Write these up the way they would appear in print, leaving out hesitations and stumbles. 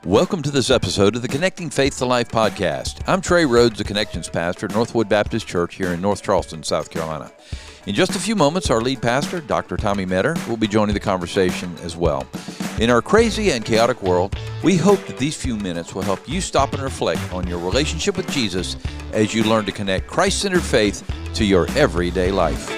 Welcome to this episode of the Connecting Faith to Life podcast. I'm Trey Rhodes, the Connections Pastor at Northwood Baptist Church here in North Charleston, South Carolina. In just a few moments, our lead pastor, Dr. Tommy Metter, will be joining the conversation as well. In our crazy and chaotic world, we hope that these few minutes will help you stop and reflect on your relationship with Jesus as you learn to connect Christ-centered faith to your everyday life.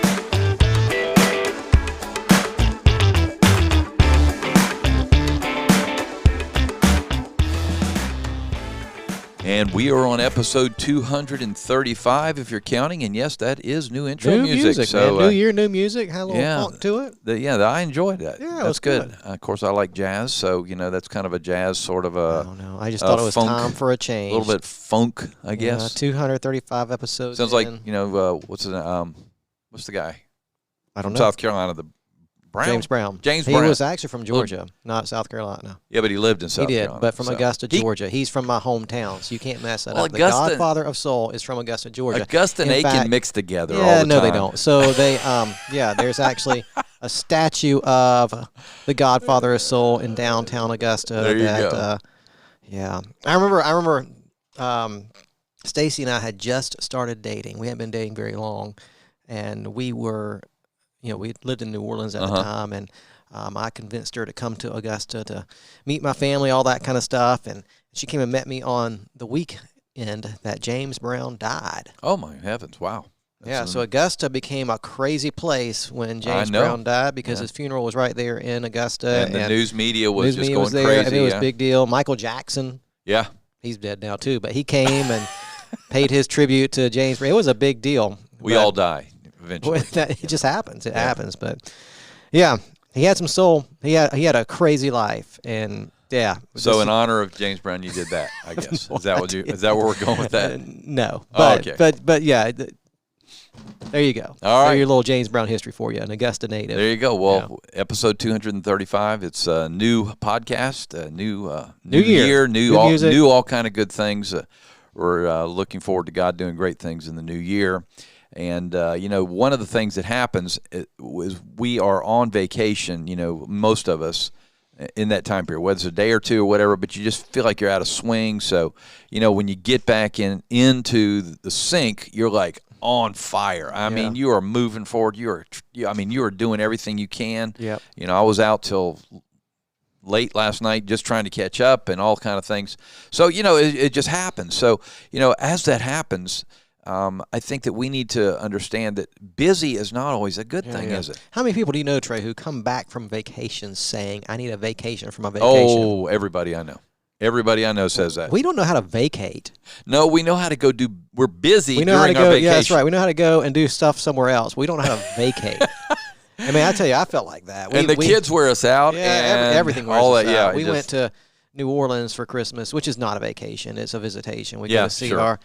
And we are on episode 235, if you're counting. And yes, that is new intro music. So, man. New year, new music. Had a little funk to it. I enjoyed that. Yeah, that's good. Of course, I like jazz, so that's kind of a jazz sort of a. I don't know. I just thought it was funk, time for a change. A little bit funk, I guess. 235 episodes. Sounds like what's the guy? I don't know. South Carolina, the Brown? James Brown. He was actually from Georgia, not South Carolina. Yeah, but he lived in South Carolina. He did, but from Augusta, Georgia. He's from my hometown, so you can't mess that up. The Godfather of Soul is from Augusta, Georgia. Augusta and Aiken mixed together all the time. No, they don't. So they, there's actually a statue of the Godfather of Soul in downtown Augusta. There you go. I remember Stacy and I had just started dating. We hadn't been dating very long, and we were... we lived in New Orleans at the time, and I convinced her to come to Augusta to meet my family, all that kind of stuff. And she came and met me on the weekend that James Brown died. Oh, my heavens. Wow. So Augusta became a crazy place when James Brown died because his funeral was right there in Augusta. And the news media was just going there, crazy. And it was a big deal. Michael Jackson. Yeah. He's dead now, too, but he came and paid his tribute to James Brown. It was a big deal. We all die. Eventually. It just happens. It happens. But yeah, he had some soul. He had a crazy life, and So in honor of James Brown, you did that, I guess. Is that where we're going with that? No. But yeah. There you go. All right. So your little James Brown history for you, an Augusta native. There you go. Well, episode 235. It's a new podcast, new year, new music, new all kind of good things. We're looking forward to God doing great things in the new year. And, one of the things that happens is we are on vacation, most of us in that time period, whether it's a day or two or whatever, but you just feel like you're out of swing. So, when you get back into the sink, you're like on fire. I mean, you are moving forward. You are doing everything you can. Yep. I was out till late last night just trying to catch up and all kind of things. So, it just happens. So, as that happens, I think that we need to understand that busy is not always a good thing, is it? How many people do you know, Trey, who come back from vacations saying, I need a vacation from my vacation? Oh, everybody I know. Everybody I know says that. We don't know how to vacate. No, we know how to go do, we're busy during our vacation. Yeah, that's right. We know how to go and do stuff somewhere else. We don't know how to vacate. I mean, I tell you, I felt like that. And the kids wear us out. Yeah, everything wears all us that, out. We went to New Orleans for Christmas, which is not a vacation. It's a visitation. We go to see our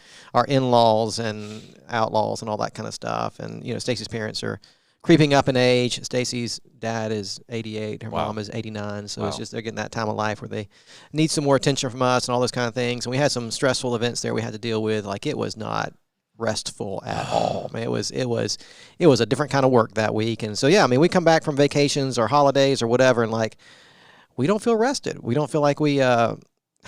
in-laws and outlaws and all that kind of stuff. And, Stacy's parents are creeping up in age. Stacy's dad is 88. Her mom is 89. So it's just they're getting that time of life where they need some more attention from us and all those kind of things. And we had some stressful events there we had to deal with. Like, it was not restful at all. I mean, it was a different kind of work that week. And so, we come back from vacations or holidays or whatever, and we don't feel rested. We don't feel like we had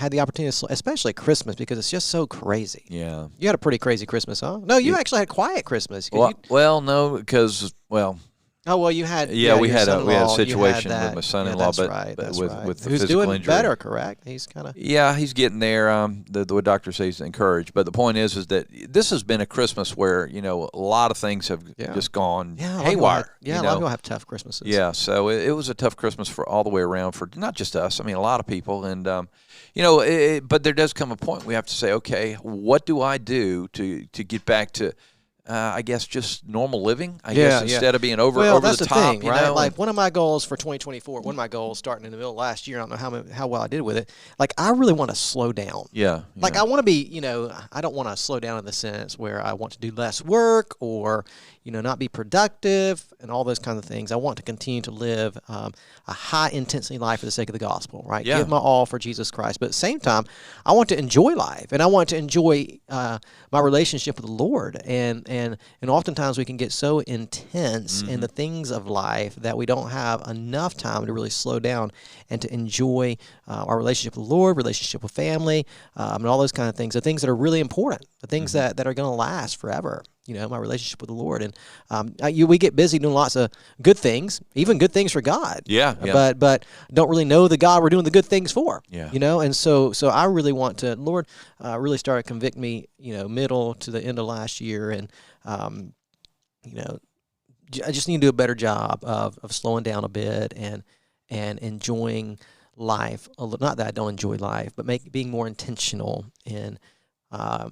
the opportunity to, especially Christmas, because it's just so crazy. Yeah. You had a pretty crazy Christmas, huh? No, you actually had quiet Christmas. No, because, Oh, well, you had... Yeah, we had a situation with my son-in-law, with who's physical doing injury. better, correct? He's kind of... Yeah, he's getting there. The doctor says encouraged. But the point is that this has been a Christmas where, a lot of things have just gone haywire. A lot of people have tough Christmases. Yeah, so it was a tough Christmas for all the way around for not just us. I mean, a lot of people. And, but there does come a point we have to say, okay, what do I do to get back to... I guess just normal living, instead of being over that's the the top. Thing, right? Like one of my goals for 2024, one of my goals starting in the middle of last year, I don't know how well I did with it. Like, I really want to slow down. Yeah. Like, I want to be, I don't want to slow down in the sense where I want to do less work or, not be productive and all those kinds of things. I want to continue to live a high-intensity life for the sake of the gospel, right? Yeah. Give my all for Jesus Christ. But at the same time, I want to enjoy life, and I want to enjoy my relationship with the Lord. And and oftentimes we can get so intense in the things of life that we don't have enough time to really slow down and to enjoy our relationship with the Lord, relationship with family, and all those kind of things. The things that are really important, the things that are going to last forever. My relationship with the Lord. And we get busy doing lots of good things, even good things for God. Yeah. But don't really know the God we're doing the good things for. Yeah. And so I really want to, Lord, really started to convict me, middle to the end of last year. And, I just need to do a better job of slowing down a bit and enjoying life. Not that I don't enjoy life, but being more intentional in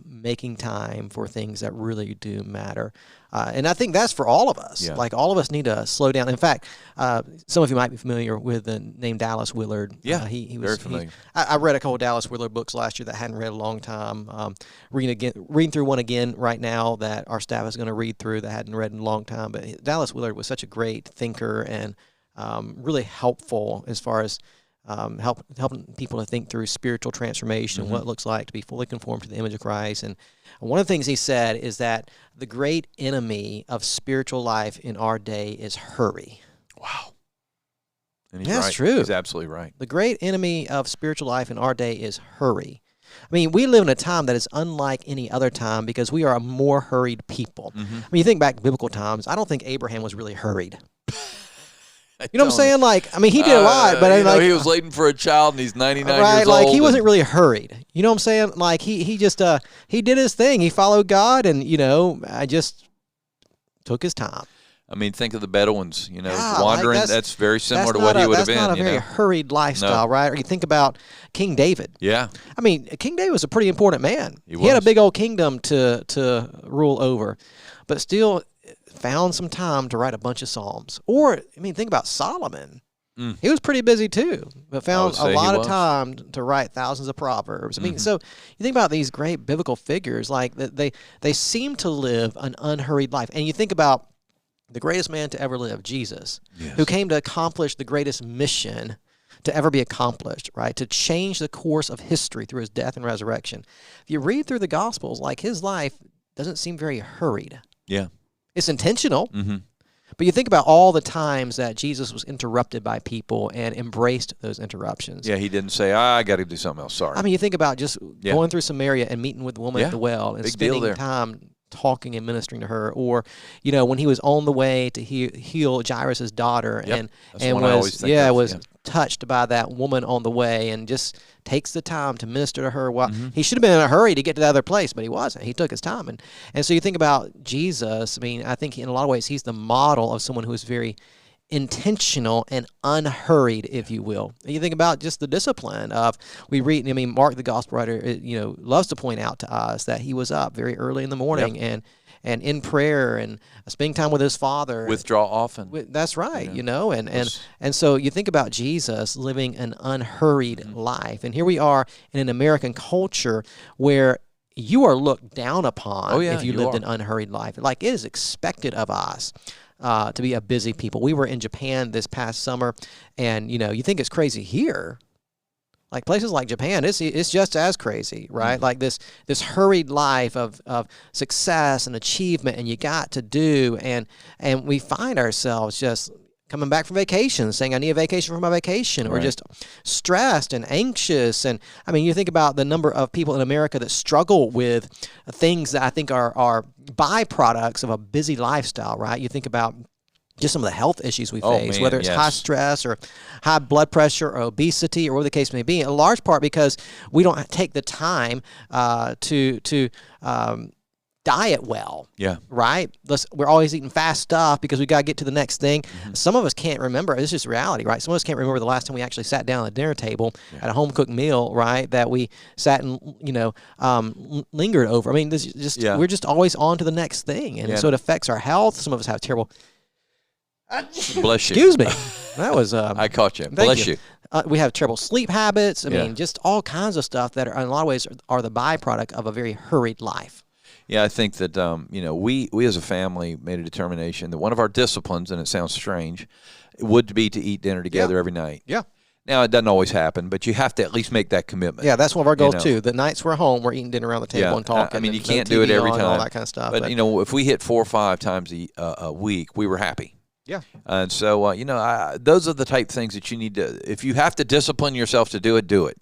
making time for things that really do matter. And I think that's for all of us. Yeah. Like all of us need to slow down. In fact, some of you might be familiar with the name Dallas Willard. Yeah, he was very familiar. I read a couple of Dallas Willard books last year that I hadn't read in a long time. Reading through one again right now that our staff is going to read through that I hadn't read in a long time. But Dallas Willard was such a great thinker and really helpful as far as helping people to think through spiritual transformation, what it looks like to be fully conformed to the image of Christ. And one of the things he said is that the great enemy of spiritual life in our day is hurry. Wow. And he's That's right. true. He's absolutely right. The great enemy of spiritual life in our day is hurry. I mean, we live in a time that is unlike any other time because we are a more hurried people. I mean, you think back to biblical times, I don't think Abraham was really hurried. You know what I'm saying? Like, I mean, he did a lot, but he was waiting for a child, and he's 99 right, years like old. He wasn't really hurried. You know what I'm saying? Like he just he did his thing. He followed God, and I just took his time. I mean, think of the Bedouins. Wandering. Like that's very similar to what he would have been. That's not a very hurried lifestyle, right? Or you think about King David. Yeah. I mean, King David was a pretty important man. He had a big old kingdom to rule over, but still found some time to write a bunch of Psalms. Or, I mean, think about Solomon. He was pretty busy too, but found a lot of time to write thousands of Proverbs. I mean, so you think about these great biblical figures, like they seem to live an unhurried life. And you think about the greatest man to ever live, Jesus, who came to accomplish the greatest mission to ever be accomplished, right? To change the course of history through his death and resurrection. If you read through the Gospels, like his life doesn't seem very hurried. Yeah. It's intentional, but you think about all the times that Jesus was interrupted by people and embraced those interruptions. Yeah, he didn't say, I got to do something else, sorry. I mean, you think about just going through Samaria and meeting with the woman at the well and spending time talking and ministering to her, or when he was on the way to heal Jairus' daughter and was touched by that woman on the way and just takes the time to minister to her. Well, he should have been in a hurry to get to the other place, but he wasn't. He took his time. And so you think about Jesus, I mean, I think in a lot of ways he's the model of someone who is very intentional and unhurried, if you will. And you think about just the discipline of, Mark, the gospel writer, loves to point out to us that he was up very early in the morning and in prayer and spending time with his Father. Withdraw often. That's right, and so you think about Jesus living an unhurried life. And here we are in an American culture where you are looked down upon if you lived an unhurried life. Like, it is expected of us to be a busy people. We were in Japan this past summer, and you think it's crazy here. Like places like Japan, it's just as crazy, right? Like this hurried life of success and achievement, and you got to do, and we find ourselves just coming back from vacation, saying, I need a vacation for my vacation, or just stressed and anxious. And I mean, you think about the number of people in America that struggle with things that I think are byproducts of a busy lifestyle, right? You think about just some of the health issues we face, whether it's high stress or high blood pressure or obesity or whatever the case may be, in large part because we don't take the time to diet well. Yeah. Right? We're always eating fast stuff because we got to get to the next thing. Some of us can't remember. It's just reality, right? Some of us can't remember the last time we actually sat down at a dinner table at a home-cooked meal, right, that we sat and, lingered over. I mean, this is just we're just always on to the next thing. And so it affects our health. Some of us have terrible... Bless you. Excuse me. That was... I caught you. Bless you. We have terrible sleep habits. I mean, just all kinds of stuff that are, in a lot of ways, are the byproduct of a very hurried life. Yeah, I think that, we as a family made a determination that one of our disciplines, and it sounds strange, would be to eat dinner together every night. Yeah. Now, it doesn't always happen, but you have to at least make that commitment. Yeah, that's one of our goals, too. The nights we're home, we're eating dinner around the table and talking. I mean, you and can't no do it TV every on, time. all that kind of stuff. But, if we hit 4 or 5 times a week, we were happy. Yeah. And so, those are the type of things that you need to, if you have to discipline yourself to do it, do it.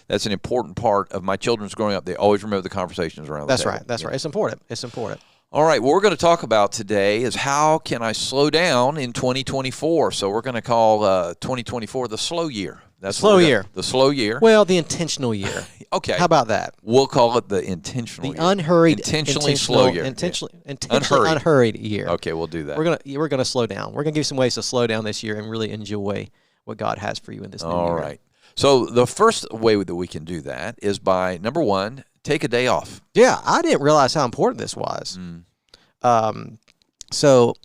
That's an important part of my children's growing up. They always remember the conversations around the table. That's right. It's important. It's important. All right, what we're going to talk about today is how can I slow down in 2024. So we're going to call 2024 the slow year. That's the slow year. Well, the intentional year. Okay. How about that? We'll call it the intentional year. Unhurried, intentionally slow year. Intentionally unhurried year. Okay, we'll do that. We're gonna slow down. We're gonna give you some ways to slow down this year and really enjoy what God has for you in this new year. All right. So the first way that we can do that is by, number one, take a day off. Yeah, I didn't realize how important this was. So,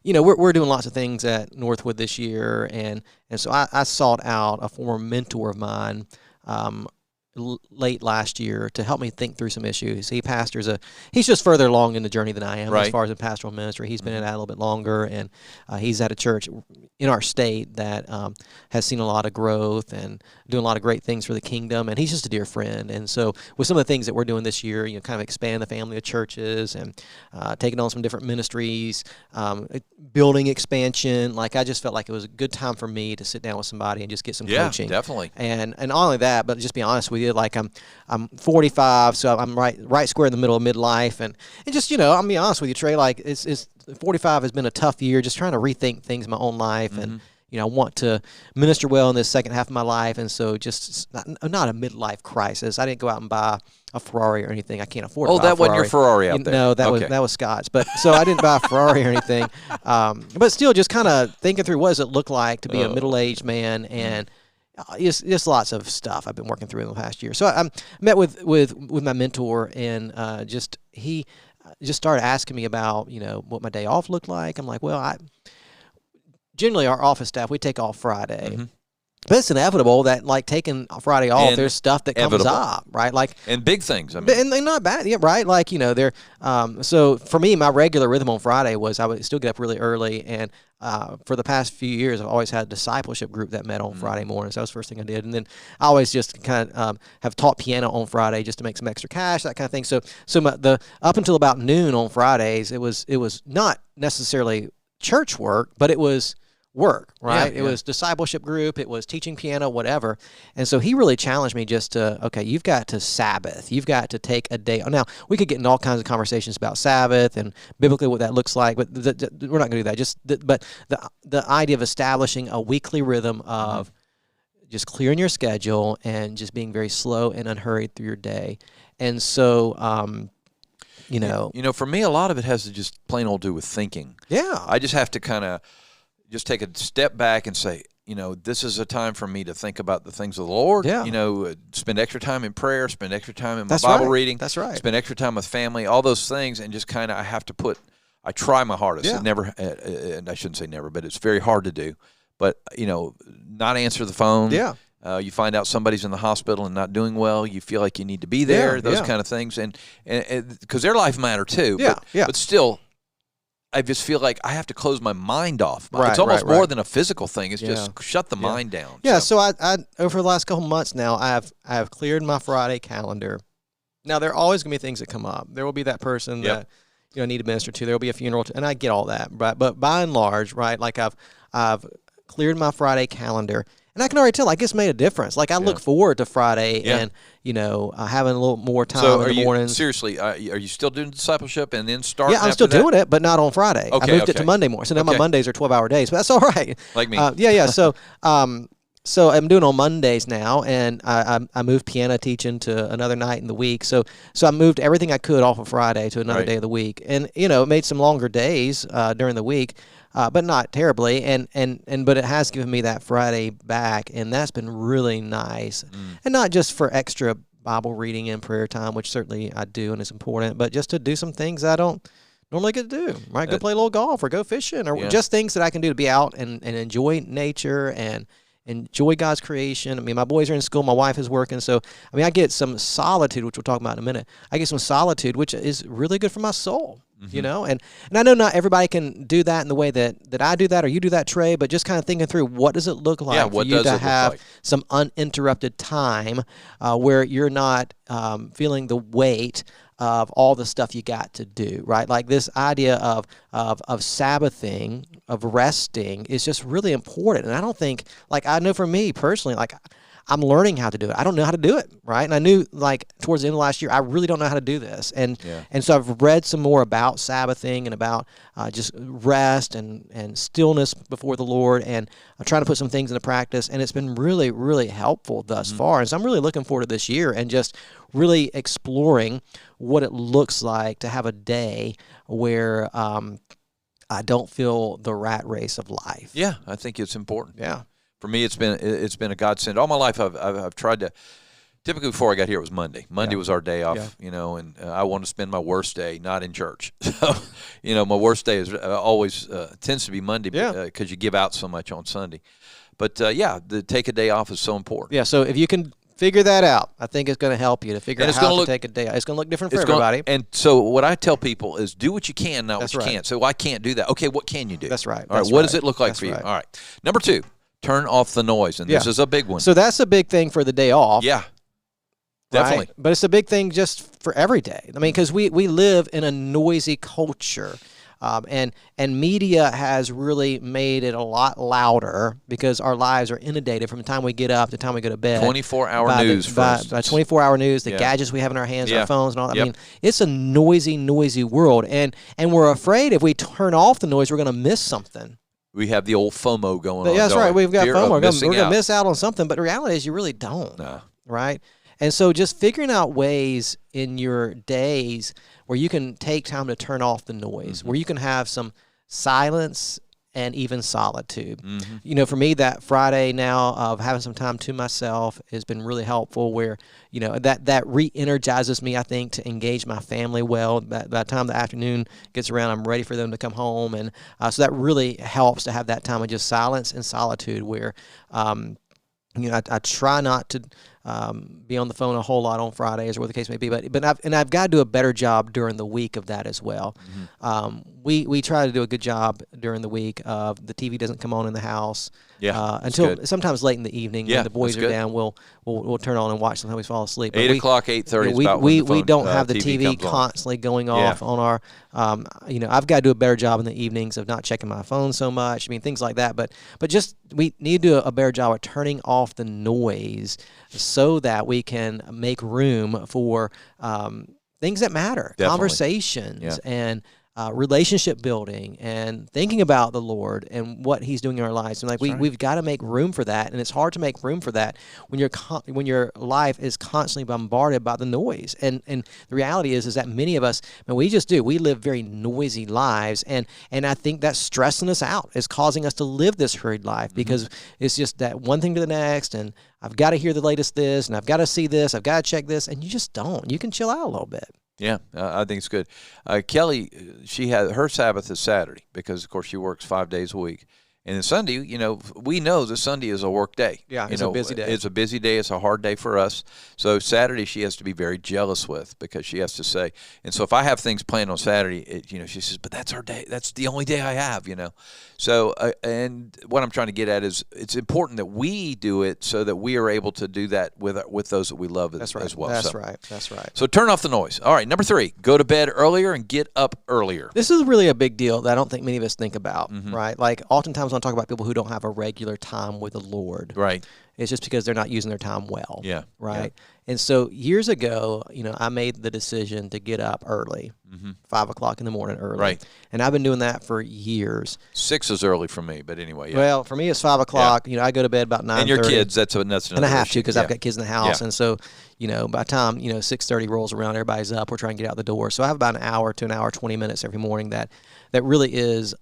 we're doing lots of things at Northwood this year, and so I sought out a former mentor of mine late last year to help me think through some issues. He's just further along in the journey than I am as far as in pastoral ministry. He's been in that a little bit longer, and he's at a church in our state that has seen a lot of growth and doing a lot of great things for the kingdom, and he's just a dear friend. And so with some of the things that we're doing this year, kind of expand the family of churches and taking on some different ministries, building expansion, I just felt like it was a good time for me to sit down with somebody and just get some coaching. Yeah, definitely. And not only that, but just be honest with you, I'm 45, so I'm right square in the middle of midlife, and just I'm be honest with you, Trey. 45 has been a tough year, just trying to rethink things in my own life, and I want to minister well in this second half of my life, and so just not a midlife crisis. I didn't go out and buy a Ferrari or anything. I can't afford. Oh, that wasn't your Ferrari out there. No, that was Scott's. But so I didn't buy a Ferrari or anything. But still, just kind of thinking through what does it look like to be a middle-aged man and. Just lots of stuff I've been working through in the past year. So I met with my mentor, and he just started asking me about what my day off looked like. I'm like, well, generally our office staff, we take off Friday. But it's inevitable that taking Friday off, there's stuff that comes up, right? And big things. And they're not bad, yeah, right? They're so for me, my regular rhythm on Friday was I would still get up really early, and for the past few years, I've always had a discipleship group that met on Friday mornings. That was the first thing I did, and then I always just kind of have taught piano on Friday just to make some extra cash, that kind of thing. So up until about noon on Fridays, it was not necessarily church work, but it was work, right? It was discipleship group, it was teaching piano, whatever. And so he really challenged me just to, okay, you've got to Sabbath. You've got to take a day. Now, we could get into all kinds of conversations about Sabbath and biblically what that looks like, but we're not going to do that. But the idea of establishing a weekly rhythm of just clearing your schedule and just being very slow and unhurried through your day. And so, for me, a lot of it has to just plain old do with thinking. Yeah. I just have to kind of just take a step back and say, this is a time for me to think about the things of the Lord. Yeah. Spend extra time in prayer, spend extra time in my Bible reading. That's right. Spend extra time with family, all those things, and just kind of I try my hardest. Yeah. It never, and I shouldn't say never, but it's very hard to do. But, not answer the phone. Yeah. You find out somebody's in the hospital and not doing well. You feel like you need to be there. Those kind of things, and because their life matter too. Yeah. But still, I just feel like I have to close my mind off. Right, it's almost right. more than a physical thing. It's just shut the mind down. Yeah. So I over the last couple months now, I have cleared my Friday calendar. Now there are always going to be things that come up. There will be that person that need to minister to. There will be a funeral, and I get all that. But by and large, right? I've cleared my Friday calendar. And I can already tell, it's made a difference. I look forward to Friday and, having a little more time in the mornings. Seriously, are you still doing discipleship and then starting? Yeah, I'm still doing it, but not on Friday. Okay, I moved it to Monday morning. So now my Mondays are 12-hour days, but that's all right. Like me. So I'm doing on Mondays now, and I moved piano teaching to another night in the week. So I moved everything I could off of Friday to another day of the week. And, it made some longer days during the week. But not terribly, but it has given me that Friday back, and that's been really nice. And not just for extra Bible reading and prayer time, which certainly I do and is important, but just to do some things I don't normally get to do. Right, go play a little golf or go fishing or just things that I can do to be out and enjoy nature and enjoy God's creation. I mean, my boys are in school, my wife is working, so I mean, I get some solitude, which we'll talk about in a minute. I get some solitude, which is really good for my soul. You know, and I know not everybody can do that in the way that I do that or you do that, Trey, but just kind of thinking through what does it look like for you to have some uninterrupted time where you're not feeling the weight of all the stuff you got to do, right? Like this idea of Sabbathing, of resting is just really important. And I don't think, like, I know for me personally, like, I'm learning how to do it. I don't know how to do it, right? And I knew, like, towards the end of last year, I really don't know how to do this. And so I've read some more about Sabbathing and about just rest and stillness before the Lord, and I'm trying to put some things into practice, and it's been really, really helpful thus far. And so I'm really looking forward to this year and just really exploring what it looks like to have a day where I don't feel the rat race of life. Yeah, I think it's important. Yeah. For me, it's been a godsend. All my life, I've tried to. Typically, before I got here, it was Monday. Monday was our day off, you know, and I want to spend my worst day not in church. So, you know, my worst day is always tends to be Monday because you give out so much on Sunday. But the take a day off is so important. Yeah. So if you can figure that out, I think it's going to help you to figure out how to take a day off. It's going to look different for everybody. And so what I tell people is do what you can, not what you can't. So I can't do that. Okay, what can you do? That's right. All right. What does it look like for you? All right. Number 2. Turn off the noise, and this is a big one. So that's a big thing for the day off. Yeah, definitely. Right? But it's a big thing just for every day. I mean, because we live in a noisy culture, and media has really made it a lot louder because our lives are inundated from the time we get up to the time we go to bed. 24-hour news, by 24-hour news, the gadgets we have in our hands, our phones, and all that. I mean, it's a noisy world, and we're afraid if we turn off the noise, we're going to miss something. We have the old FOMO going on. Yeah, that's right. We've got FOMO. We're going to miss out on something, but the reality is you really don't, right? And so just figuring out ways in your days where you can take time to turn off the noise, where you can have some silence and even solitude. You know, for me, that Friday now of having some time to myself has been really helpful where, you know, that re-energizes me, I think, to engage my family well. By the time the afternoon gets around, I'm ready for them to come home. And so that really helps to have that time of just silence and solitude where, you know, I try not to be on the phone a whole lot on Fridays or what the case may be, but I've got to do a better job during the week of that as well. We try to do a good job during the week of the TV doesn't come on in the house. Until sometimes late in the evening when the boys are down, we'll turn on and watch. Sometimes we fall asleep. 8 o'clock, 8:30. We don't have the TV constantly going off on our. You know, I've got to do a better job in the evenings of not checking my phone so much. I mean, things like that. But just we need to do a better job of turning off the noise so that we can make room for things that matter, conversations and relationship building and thinking about the Lord and what He's doing in our lives. And like we've got to make room for that, and it's hard to make room for that when your life is constantly bombarded by the noise. And the reality is that many of us, and we live very noisy lives, and I think that's stressing us out. It's causing us to live this hurried life because it's just that one thing to the next, and I've got to hear the latest this, and I've got to see this, I've got to check this, and you just don't. You can chill out a little bit. Yeah, I think it's good. Kelly, her Sabbath is Saturday because, of course, she works 5 days a week. And then Sunday, you know, we know that Sunday is a work day. Yeah, it's a busy day. It's a busy day. It's a hard day for us. So Saturday she has to be very jealous with because she has to say, and so if I have things planned on Saturday, she says, but that's our day. That's the only day I have, you know. So, and what I'm trying to get at is it's important that we do it so that we are able to do that with those that we love as well. That's right. So turn off the noise. All right, number 3, go to bed earlier and get up earlier. This is really a big deal that I don't think many of us think about, right? Like oftentimes when I talk about people who don't have a regular time with the Lord, right? It's just because they're not using their time well. Yeah. Right. Yeah. And so years ago, you know, I made the decision to get up early, 5 o'clock in the morning early. Right. And I've been doing that for years. 6 is early for me, but anyway. Yeah. Well, for me, it's 5 o'clock. Yeah. You know, I go to bed about 9:30. And your kids, that's another And I have to because I've got kids in the house. Yeah. And so, you know, by the time, 6:30 rolls around, everybody's up. We're trying to get out the door. So I have about an hour to an hour, 20 minutes every morning that really is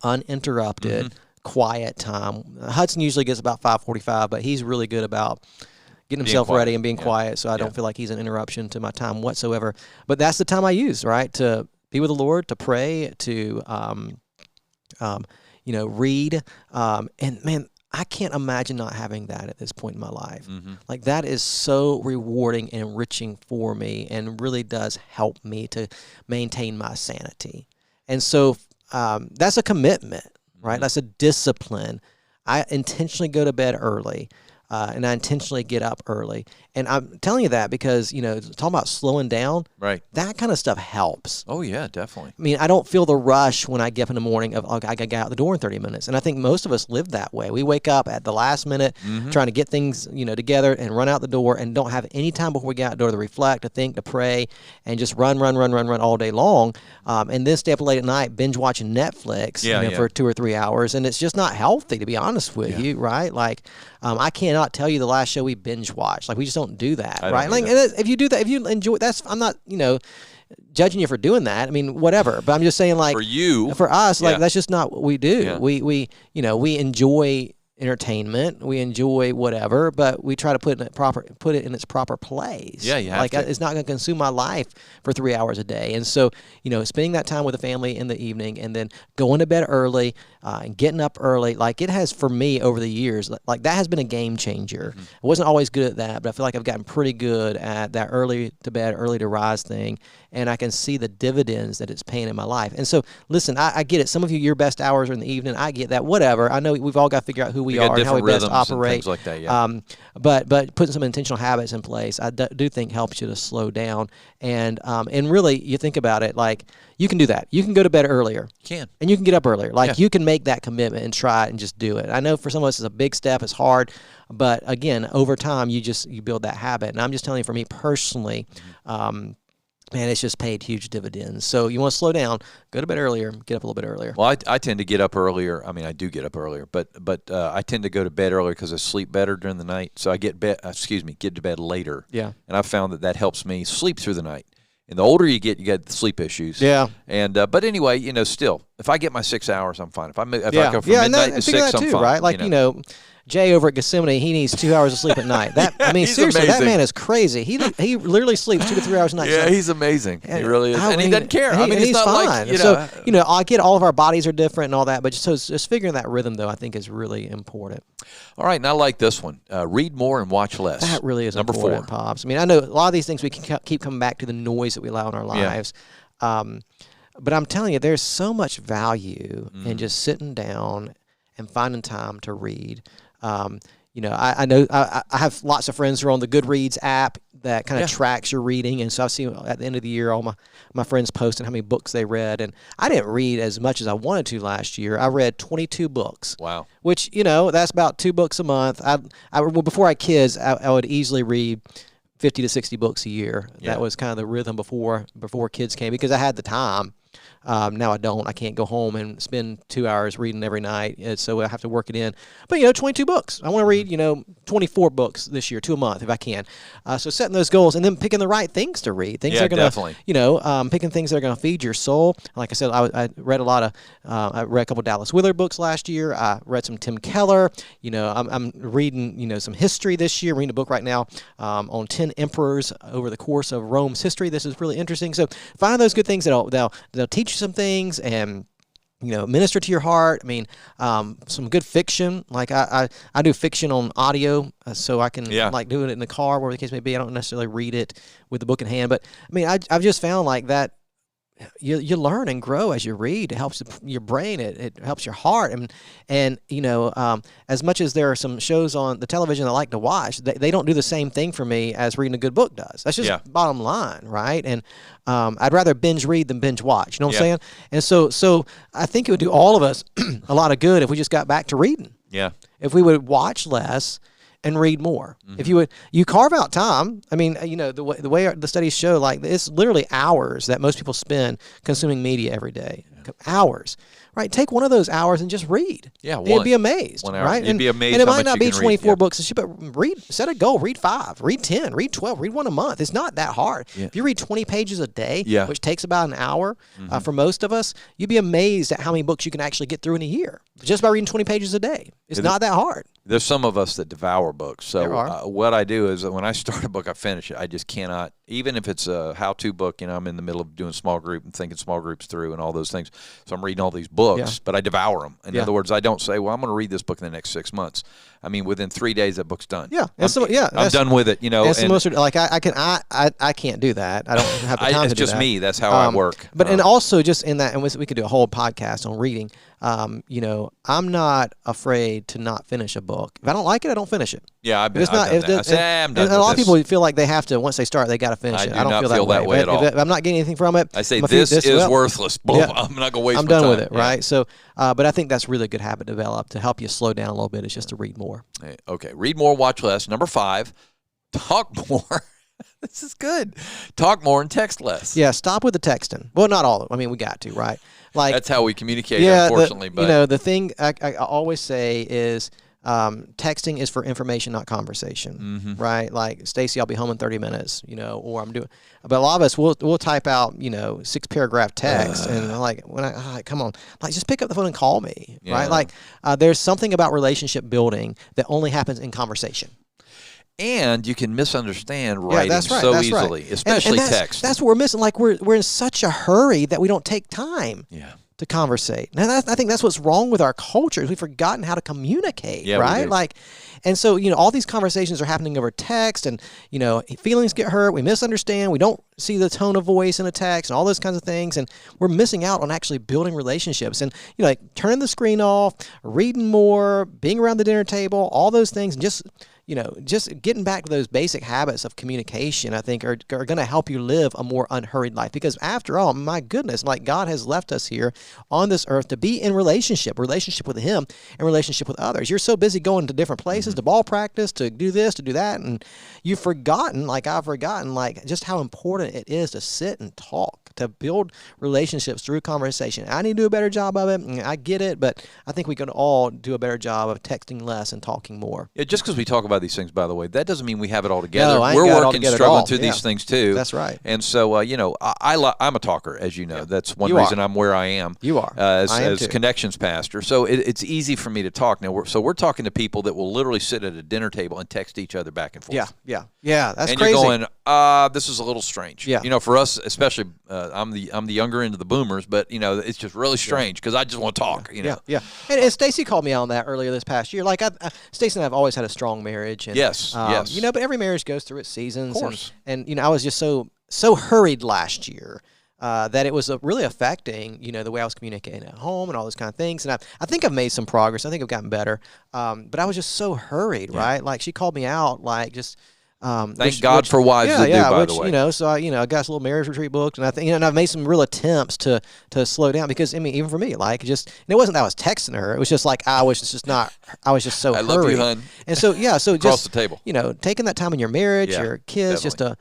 uninterrupted. Quiet time. Hudson usually gets about 5:45, but he's really good about getting himself ready and being quiet, so I don't feel like he's an interruption to my time whatsoever. But that's the time I use, right, to be with the Lord, to pray, to read. And man, I can't imagine not having that at this point in my life. Mm-hmm. Like, that is so rewarding and enriching for me, and really does help me to maintain my sanity. And so that's a commitment, right? That's a discipline. I intentionally go to bed early, and I intentionally get up early. And I'm telling you that because, talking about slowing down, right? That kind of stuff helps. Oh, yeah, definitely. I mean, I don't feel the rush when I get up in the morning of, I got to get out the door in 30 minutes. And I think most of us live that way. We wake up at the last minute trying to get things, together and run out the door, and don't have any time before we get out the door to reflect, to think, to pray, and just run all day long. And then stay up late at night, binge watching Netflix for 2 or 3 hours. And it's just not healthy, to be honest with you, right? Like, I cannot tell you the last show we binge watched. Like, we just don't do that, right? Like, if you do that, if you enjoy, I'm not, judging you for doing that. I mean, whatever. But I'm just saying, like, for us, like, that's just not what we do. Yeah. We enjoy entertainment, we enjoy whatever, but we try to put it in its proper place. Yeah, you have to. It's not going to consume my life for 3 hours a day. And so, spending that time with the family in the evening, and then going to bed early, and getting up early, like, it has, for me, over the years, like, that has been a game changer. I wasn't always good at that, but I feel like I've gotten pretty good at that early to bed, early to rise thing, and I can see the dividends that it's paying in my life. And so, listen, I get it. Some of you, your best hours are in the evening. I get that. Whatever. I know we've all got to figure out who we are and how we best operate. Things like that, yeah. But putting some intentional habits in place, I do think helps you to slow down. And really, you think about it, like, you can do that. You can go to bed earlier. You can. And you can get up earlier. Like, you can make that commitment and try it and just do it. I know for some of us it's a big step. It's hard. But, again, over time, you build that habit. And I'm just telling you, for me personally, man, it's just paid huge dividends. So you want to slow down, go to bed earlier, get up a little bit earlier. Well, I tend to get up earlier. I mean, I do get up earlier, but I tend to go to bed earlier because I sleep better during the night. So I get to bed later. Yeah. And I've found that helps me sleep through the night. And the older you get the sleep issues. Yeah. And but anyway, still, if I get my 6 hours, I'm fine. If I go from midnight to 6, I'm fine. Right? Like, Jay over at Gethsemane, he needs 2 hours of sleep at night. Seriously, that man is crazy. He literally sleeps 2 to 3 hours a night. Yeah, he's amazing. He really is. And he doesn't care. He's not fine. Like, So, I get all of our bodies are different and all that, but just figuring that rhythm, though, I think is really important. All right, and I like this one. Read more and watch less. That really is Number important, 4. Pops. I mean, I know a lot of these things we can keep coming back to the noise that we allow in our lives. Yeah. But I'm telling you, there's so much value in just sitting down and finding time to read. I know I have lots of friends who are on the Goodreads app that kind of tracks your reading. And so I've seen at the end of the year all my friends posting how many books they read. And I didn't read as much as I wanted to last year. I read 22 books. Wow. Which, that's about 2 books a month. Before I had kids, I would easily read 50 to 60 books a year. Yeah. That was kind of the rhythm before kids came, because I had the time. Now I don't. I can't go home and spend 2 hours reading every night, so I have to work it in. But 22 books. I want to read 24 books this year, 2 a month if I can. So setting those goals and then picking the right things to read. Things that are going to, picking things that are going to feed your soul. Like I said, I read I read a couple of Dallas Willard books last year. I read some Tim Keller. I'm reading some history this year. I'm reading a book right now on 10 emperors over the course of Rome's history. This is really interesting. So find those good things that'll teach you some things and minister to your heart. I mean, some good fiction. Like I do fiction on audio, so I can like do it in the car, wherever the case may be. I don't necessarily read it with the book in hand, but I mean, I've just found like that. You learn and grow as you read. It helps your brain. It helps your heart. And as much as there are some shows on the television I like to watch, they don't do the same thing for me as reading a good book does. That's just bottom line, right? And I'd rather binge read than binge watch. You know what I'm saying? And so I think it would do all of us a lot of good if we just got back to reading. Yeah. If we would watch less and read more. Mm-hmm. If you carve out time. I mean, the way the studies show, like, it's literally hours that most people spend consuming media every day. Yeah. Hours, right? Take one of those hours and just read. Yeah, you'd be amazed, 1 hour. Right? You'd be amazed. And it might not be 24 books, but read. Set a goal. Read 5. Read 10. Read 12. Read 1 a month. It's not that hard. Yeah. If you read 20 pages a day, which takes about an hour for most of us, you'd be amazed at how many books you can actually get through in a year just by reading 20 pages a day. It's not that hard. There's some of us that devour books. So what I do is when I start a book, I finish it. I just cannot, even if it's a how-to book, I'm in the middle of doing small group and thinking small groups through and all those things. So I'm reading all these books books, but I devour them. In other words, I don't say, well, I'm going to read this book in the next 6 months. I mean, within 3 days, that book's done. Yeah, I'm done with it. That's the most, like I can't do that. I don't have the time to do that. It's just me. That's how I work. But and also just in that, and we could do a whole podcast on reading. I'm not afraid to not finish a book. If I don't like it, I don't finish it. Yeah, I've done that. I say, I'm done with a lot of people feel like they have to, once they start, they got to finish it. I don't feel that way at all. If I'm not getting anything from it, I say this is worthless. Boom, yeah, I'm not going to waste my time. I'm done with it, right? So, but I think that's really a good habit to develop to help you slow down a little bit. Is just to read more. Okay, read more, watch less. Number 5, talk more. This is good. Talk more and text less. Yeah, stop with the texting. Well, not all of it. I mean, we got to, right? Like that's how we communicate, unfortunately. But the thing I always say is texting is for information, not conversation, right? Like, Stacy, I'll be home in 30 minutes, or I'm doing. But a lot of us we'll type out 6-paragraph text, and like come on, like just pick up the phone and call me, right? Like there's something about relationship building that only happens in conversation. And you can misunderstand writing so easily, especially text. That's what we're missing. Like we're in such a hurry that we don't take time to conversate. Now I think that's what's wrong with our culture is we've forgotten how to communicate, right? Like, and so all these conversations are happening over text, and feelings get hurt. We misunderstand. We don't see the tone of voice in a text, and all those kinds of things, and we're missing out on actually building relationships. And like turning the screen off, reading more, being around the dinner table, all those things, and just getting back to those basic habits of communication, I think are going to help you live a more unhurried life. Because after all, my goodness, like God has left us here on this earth to be in relationship with Him and relationship with others. You're so busy going to different places, to ball practice, to do this, to do that, and you've forgotten, like I've forgotten, like just how important it is to sit and talk, to build relationships through conversation. I need to do a better job of it. I get it, but I think we can all do a better job of texting less and talking more. Yeah, just because we talk about these things, by the way, that doesn't mean we have it all together. No, we're working, struggling through these things too. That's right. And so, I'm a talker, as you know. Yeah. That's one reason I'm where I am. You are. As connections pastor. So it's easy for me to talk now. We're talking to people that will literally sit at a dinner table and text each other back and forth. Yeah. That's and crazy. And you're going, this is a little strange. Yeah. For us, especially, I'm the younger end of the boomers, but it's just really strange because I just want to talk. Yeah. And Stacy called me out on that earlier this past year. Like Stacy and I have always had a strong marriage. And, yes. But every marriage goes through its seasons. Of course. And I was just so hurried last year that it was really affecting, the way I was communicating at home and all those kind of things. And I think I've made some progress. I think I've gotten better. But I was just so hurried, right? Like she called me out, like just. Thank God for wives that do, by the way. So I got this little marriage retreat booked, and I think, and I've made some real attempts to slow down because, I mean, even for me, like and it wasn't that I was texting her. It was just like I was just so hurried. Love you, hun. And so, so across just, the table. Taking that time in your marriage, your kids, definitely.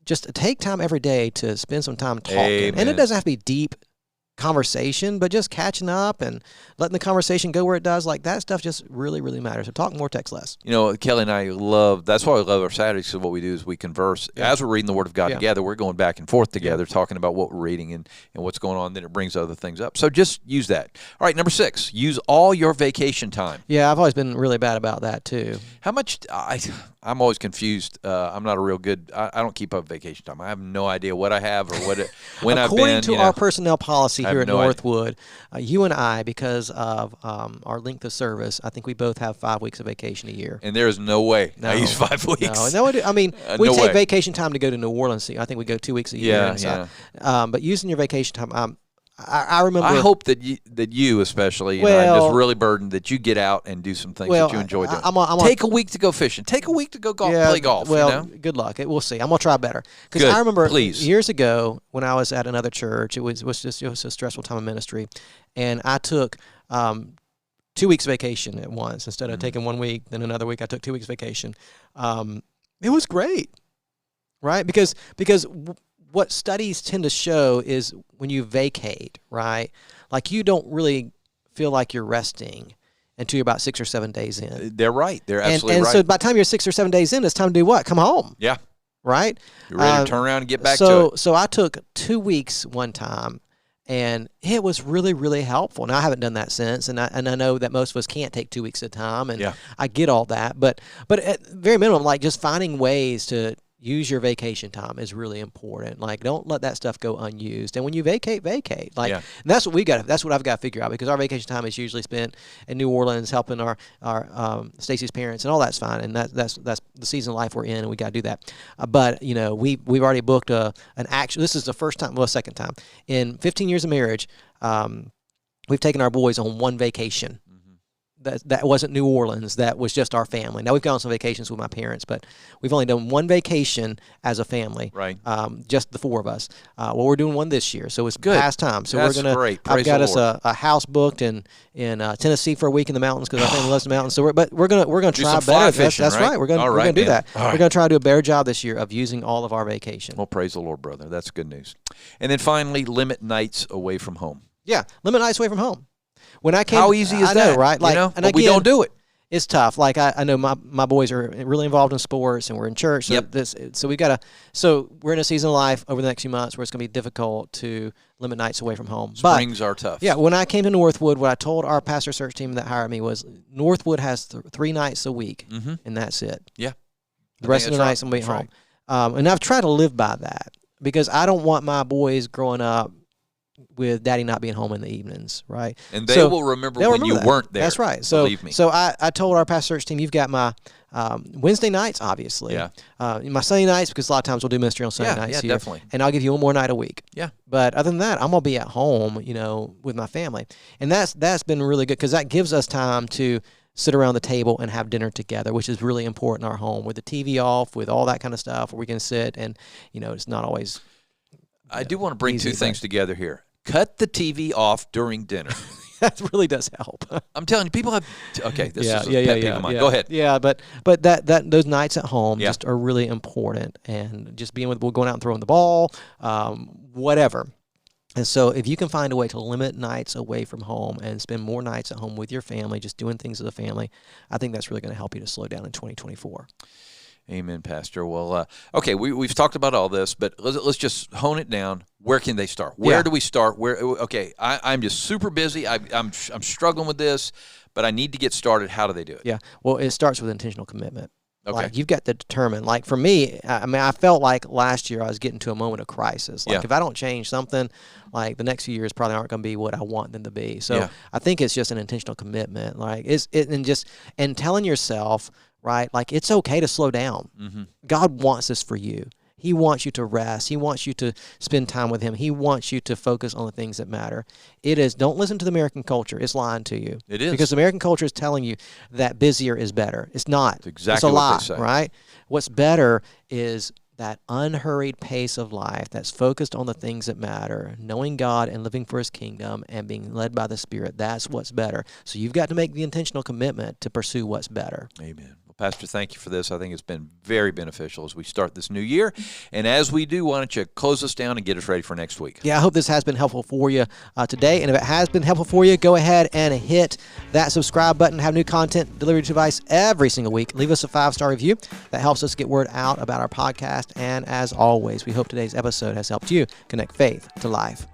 just take time every day to spend some time talking. Amen. And it doesn't have to be deep conversation, but just catching up and letting the conversation go where it does, like that stuff just really, really matters. So talk more, text less. Kelly and I that's why we love our Saturdays, because what we do is we converse. As we're reading the Word of God together, we're going back and forth together, talking about what we're reading and what's going on. Then it brings other things up. So just use that. All right, number 6, use all your vacation time. Yeah, I've always been really bad about that too. How much, I'm always confused. I'm not a real good, I don't keep up vacation time. I have no idea what I have or when I've been. According to our personnel policy here at Northwood, you and I, because of our length of service, I think we both have 5 weeks of vacation a year. And there is no way I use 5 weeks. No, I mean, we take vacation time to go to New Orleans. I think we go 2 weeks a year. But using your vacation time, I remember. I hope that you especially, I'm just really burdened that you get out and do some things that you enjoy doing. Take a week to go fishing. Take a week to go play golf. Well, good luck. We'll see. I'm gonna try better. Because I remember years ago when I was at another church, it was a stressful time of ministry, and I took 2 weeks vacation at once instead of taking 1 week. Then another week I took 2 weeks vacation. It was great, right? Because what studies tend to show is when you vacate, right? Like you don't really feel like you're resting until you're about 6 or 7 days in. They're right. They're absolutely right. And so by the time you're 6 or 7 days in, it's time to do what? Come home. Yeah. Right? You're ready to turn around and get back to it. So I took 2 weeks one time, and it was really, really helpful. Now, I haven't done that since, and I know that most of us can't take 2 weeks at a time, and I get all that. But at very minimum, like just finding ways to use your vacation time is really important. Like, don't let that stuff go unused. And when you vacate. Like, and that's what I've got to figure out, because our vacation time is usually spent in New Orleans helping our Stacy's parents, and all that's fine. And that's the season of life we're in, and we got to do that. But we've already booked an action. This is the second time in 15 years of marriage. We've taken our boys on one vacation. That wasn't New Orleans. That was just our family. Now, we've gone on some vacations with my parents, but we've only done one vacation as a family. Right. Just the four of us. Well, we're doing one this year, so it's good. Past time. So that's we're gonna. Great. I've got us a house booked in Tennessee for a week in the mountains, because our family loves the mountains. So we're gonna try better. Fishing, that's right. We're gonna do that. We're gonna try to do a better job this year of using all of our vacation. Well, praise the Lord, brother. That's good news. And then finally, limit nights away from home. Yeah, limit nights away from home. When I came, how easy is that? Know, right? Like, and again, we don't do it. It's tough. Like, I know my boys are really involved in sports, and we're in church. So we're in a season of life over the next few months where it's going to be difficult to limit nights away from home. Springs are tough. Yeah. When I came to Northwood, what I told our pastor search team that hired me was, Northwood has 3 nights a week, and that's it. Yeah. The rest of the nights I'm going to be home. Right. And I've tried to live by that, because I don't want my boys growing up with daddy not being home in the evenings, right? And they will remember when you weren't there. That's right. So, believe me. So I told our pastor search team, you've got my Wednesday nights, obviously. Yeah. My Sunday nights, because a lot of times we'll do ministry on Sunday nights here. Yeah, definitely. And I'll give you one more night a week. Yeah. But other than that, I'm going to be at home, with my family. And that's been really good, because that gives us time to sit around the table and have dinner together, which is really important in our home, with the TV off, with all that kind of stuff, where we can sit and, it's not always I do want to bring two things together here. Cut the TV off during dinner. That really does help. I'm telling you, people have. Okay, this is a pet peeve of mine. Go ahead. Yeah, but that those nights at home just are really important, and just being going out and throwing the ball, whatever. And so, if you can find a way to limit nights away from home and spend more nights at home with your family, just doing things as a family, I think that's really going to help you to slow down in 2024. Amen, Pastor. Well, okay, we've talked about all this, but let's just hone it down. Where can they start? Where do we start? Okay, I'm just super busy. I'm struggling with this, but I need to get started. How do they do it? Yeah, well, it starts with intentional commitment. Okay. Like, you've got to determine. Like, for me, I felt like last year I was getting to a moment of crisis. Like, if I don't change something, like, the next few years probably aren't going to be what I want them to be. So I think it's just an intentional commitment. Like, and telling yourself, right, like, it's okay to slow down. Mm-hmm. God wants this for you. He wants you to rest. He wants you to spend time with Him. He wants you to focus on the things that matter. Don't listen to the American culture. It's lying to you. It is. Because the American culture is telling you that busier is better. It's not. It's exactly what they say. Right? What's better is that unhurried pace of life that's focused on the things that matter, knowing God and living for His kingdom and being led by the Spirit. That's what's better. So you've got to make the intentional commitment to pursue what's better. Amen. Pastor, thank you for this. I think it's been very beneficial as we start this new year. And as we do, why don't you close us down and get us ready for next week? Yeah, I hope this has been helpful for you today. And if it has been helpful for you, go ahead and hit that subscribe button. Have new content delivered to your device every single week. Leave us a 5-star review. That helps us get word out about our podcast. And as always, we hope today's episode has helped you connect faith to life.